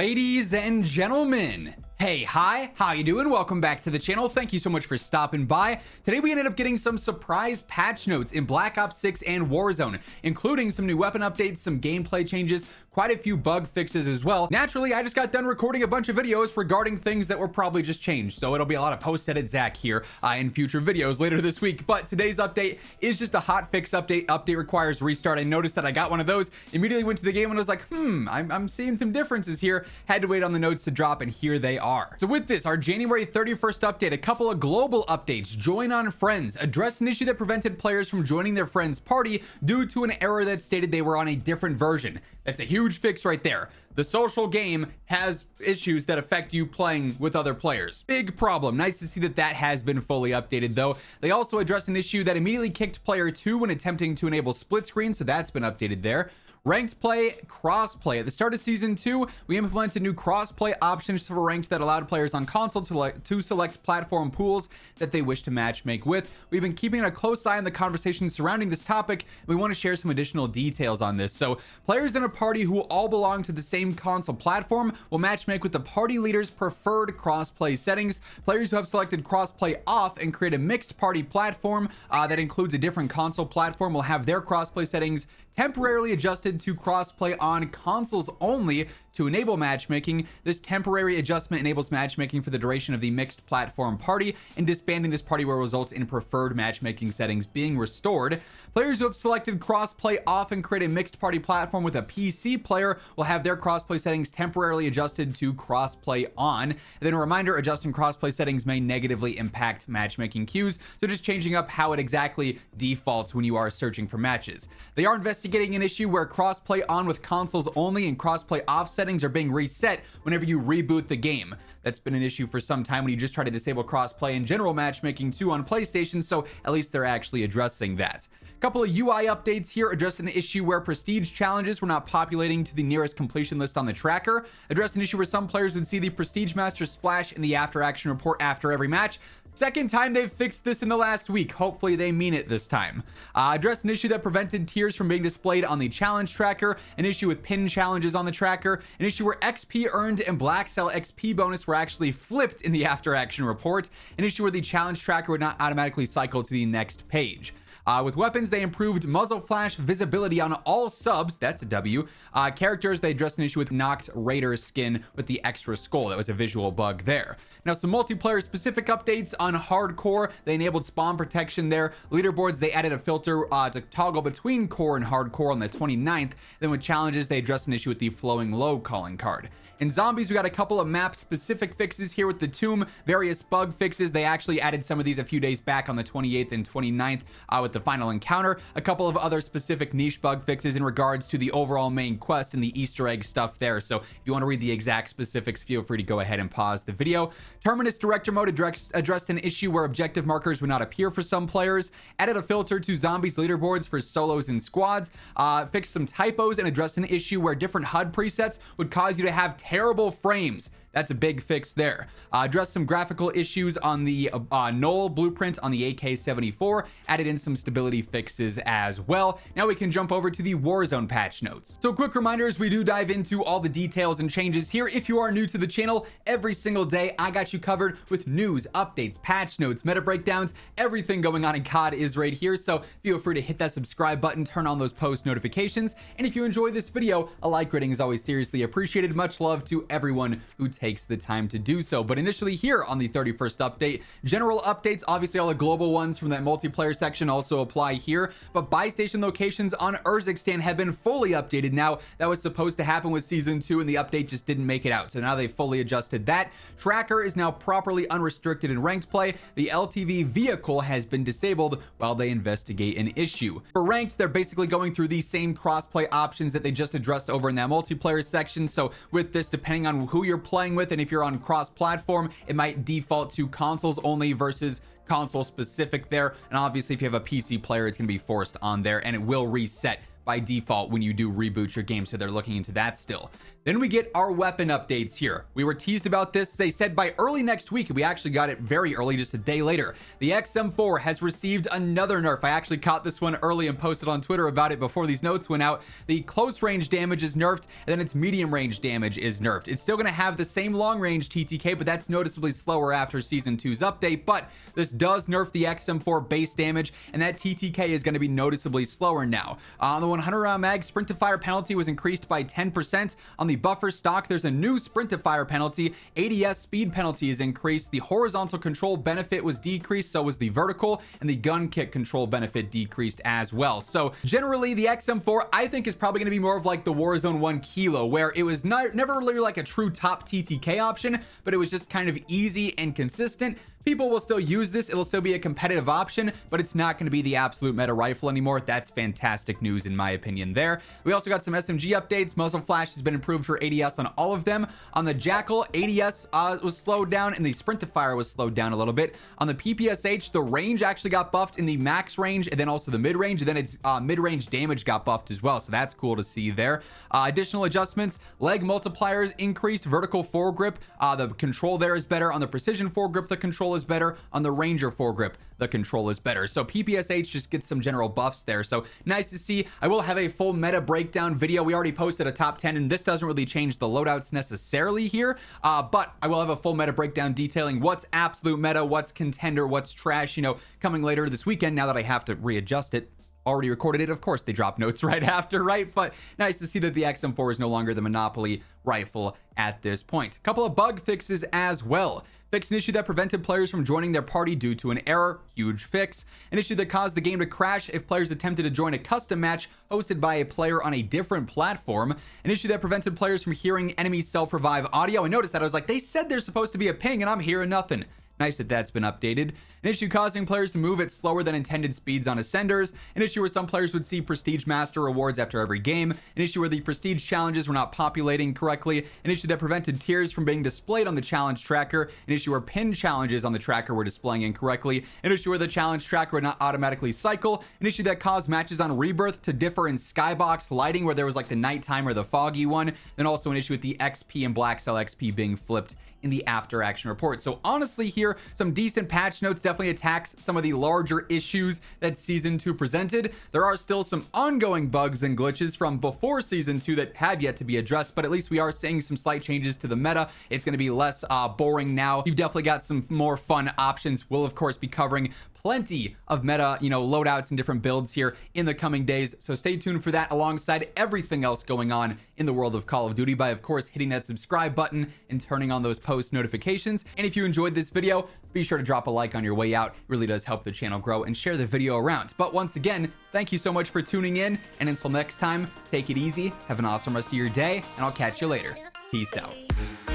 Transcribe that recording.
Ladies and gentlemen, hey, hi, how you doing? Welcome back to the channel. Thank you so much for stopping by. Today we ended up getting some surprise patch notes in Black Ops 6 and Warzone, including some new weapon updates, some gameplay changes, quite a few bug fixes as well. Naturally, I just got done recording a bunch of videos regarding things that were probably just changed, so it'll be a lot of post-edit Zach here in future videos later this week. But today's update is just a hot fix update. Update requires restart. I noticed that I got one of those, immediately went to the game and was like, I'm seeing some differences here. Had to wait on the notes to drop, and here they are. So with this, our January 31st update, a couple of global updates. Join on friends, address an issue that prevented players from joining their friend's party due to an error that stated they were on a different version. That's a huge fix right there. The social game has issues that affect you playing with other players. Big problem. Nice to see that that has been fully updated though. They also addressed an issue that immediately kicked player 2 when attempting to enable split screen, so that's been updated there. Ranked play, crossplay. At the start of season 2, we implemented new crossplay options for ranked that allowed players on console to select platform pools that they wish to matchmake with. We've been keeping a close eye on the conversation surrounding this topic, and we want to share some additional details on this. So players in a party who all belong to the same console platform will matchmake with the party leader's preferred crossplay settings. Players who have selected crossplay off and create a mixed party platform that includes a different console platform will have their crossplay settings temporarily adjusted to crossplay on consoles only to enable matchmaking. This temporary adjustment enables matchmaking for the duration of the mixed platform party, and disbanding this party will result in preferred matchmaking settings being restored. Players who have selected crossplay off and create a mixed party platform with a PC player will have their crossplay settings temporarily adjusted to crossplay on. And then a reminder, adjusting crossplay settings may negatively impact matchmaking queues, so just changing up how it exactly defaults when you are searching for matches. They are investigating an issue where crossplay on with consoles only and crossplay off settings are being reset whenever you reboot the game. That's been an issue for some time when you just try to disable crossplay and general matchmaking too on PlayStation, so at least they're actually addressing that. A couple of UI updates here, address an issue where prestige challenges were not populating to the nearest completion list on the tracker. Address an issue where some players would see the prestige master splash in the after action report after every match. Second time they've fixed this in the last week. Hopefully they mean it this time. Address an issue that prevented tiers from being displayed on the challenge tracker, an issue with pin challenges on the tracker, an issue where XP earned and Black Cell XP bonus were actually flipped in the after action report, an issue where the challenge tracker would not automatically cycle to the next page. With weapons, they improved muzzle flash visibility on all subs. That's a W. Characters, they addressed an issue with knocked Raider skin with the extra skull. That was a visual bug there. Now, some multiplayer specific updates on hardcore. They enabled spawn protection there. Leaderboards, they added a filter to toggle between core and hardcore on the 29th. Then with challenges, they addressed an issue with the flowing low calling card. In zombies, we got a couple of map specific fixes here with the tomb, various bug fixes. They actually added some of these a few days back on the 28th and 29th with the final encounter. A couple of other specific niche bug fixes in regards to the overall main quest and the Easter egg stuff there. So if you want to read the exact specifics, feel free to go ahead and pause the video. Terminus director mode addressed an issue where objective markers would not appear for some players. Added a filter to zombies leaderboards for solos and squads. Fixed some typos and addressed an issue where different HUD presets would cause you to have terrible frames. That's a big fix there. Addressed some graphical issues on the Knoll blueprint on the AK-74. Added in some stability fixes as well. Now we can jump over to the Warzone patch notes. So quick reminders, we do dive into all the details and changes here. If you are new to the channel, every single day I got you covered with news, updates, patch notes, meta breakdowns. Everything going on in COD is right here. So feel free to hit that subscribe button, turn on those post notifications. And if you enjoy this video, a like rating is always seriously appreciated. Much love to everyone who takes the time to do so. But initially here on the 31st update, general updates, obviously all the global ones from that multiplayer section also apply here, but buy station locations on Urzikstan have been fully updated now. That was supposed to happen with season 2 and the update just didn't make it out, so now they fully adjusted that. Tracker is now properly unrestricted in ranked play. The LTV vehicle has been disabled while they investigate an issue. For ranked, they're basically going through the same crossplay options that they just addressed over in that multiplayer section. So with this, depending on who you're playing with and if you're on cross-platform, it might default to consoles only versus console specific there. And obviously if you have a PC player, it's going to be forced on there and it will reset by default when you do reboot your game, so they're looking into that still. Then we get our weapon updates here. We were teased about this. They said by early next week. We actually got it very early, just a day later. The XM4 has received another nerf. I actually caught this one early and posted on Twitter about it before these notes went out. The close range damage is nerfed, and then its medium range damage is nerfed. It's still going to have the same long range TTK, but that's noticeably slower after Season 2's update. But this does nerf the XM4 base damage, and that TTK is going to be noticeably slower now. On the 100 round mag, sprint to fire penalty was increased by 10%. On the buffer stock, there's a new sprint to fire penalty. ADS speed penalty is increased. The horizontal control benefit was decreased, so was the vertical, and the gun kick control benefit decreased as well. So generally, the XM4 I think is probably going to be more of like the Warzone 1 Kilo, where it was never really like a true top TTK option, but it was just kind of easy and consistent. People will still use this. It'll still be a competitive option, but it's not going to be the absolute meta rifle anymore. That's fantastic news in my opinion there. We also got some SMG updates. Muzzle flash has been improved for ADS on all of them. On the Jackal, ADS was slowed down, and the sprint to fire was slowed down a little bit. On the PPSH, the range actually got buffed in the max range, and then also the mid range, and then its mid-range damage got buffed as well, so that's cool to see there. Additional adjustments: leg multipliers increased, vertical foregrip, the control there is better. On the precision foregrip, the control is better. On the ranger foregrip, the control is better. So PPSH just gets some general buffs there, so nice to see. I will have a full meta breakdown video. We already posted a top 10, and this doesn't really change the loadouts necessarily here, but I will have a full meta breakdown detailing what's absolute meta, what's contender, what's trash, you know, coming later this weekend now that I have to readjust it. Already recorded it, of course they drop notes right after, right? But nice to see that the XM4 is no longer the monopoly rifle at this point. A couple of bug fixes as well. Fixed an issue that prevented players from joining their party due to an error. Huge fix. An issue that caused the game to crash if players attempted to join a custom match hosted by a player on a different platform. An issue that prevented players from hearing enemy self-revive audio. I noticed that. I was like, they said there's supposed to be a ping and I'm hearing nothing. Nice that that's been updated. An issue causing players to move at slower than intended speeds on ascenders. An issue where some players would see Prestige Master rewards after every game. An issue where the Prestige challenges were not populating correctly. An issue that prevented tiers from being displayed on the challenge tracker. An issue where pin challenges on the tracker were displaying incorrectly. An issue where the challenge tracker would not automatically cycle. An issue that caused matches on Rebirth to differ in skybox lighting, where there was like the nighttime or the foggy one. Then also an issue with the XP and Black Cell XP being flipped in the after action report. So honestly here, some decent patch notes, definitely attacks some of the larger issues that Season 2 presented. There are still some ongoing bugs and glitches from before Season 2 that have yet to be addressed, but at least we are seeing some slight changes to the meta. It's going to be less boring now. You've definitely got some more fun options. We'll of course be covering plenty of meta, you know, loadouts and different builds here in the coming days. So stay tuned for that alongside everything else going on in the world of Call of Duty by, of course, hitting that subscribe button and turning on those post notifications. And if you enjoyed this video, be sure to drop a like on your way out. It really does help the channel grow, and share the video around. But once again, thank you so much for tuning in. And until next time, take it easy, have an awesome rest of your day, and I'll catch you later. Peace out.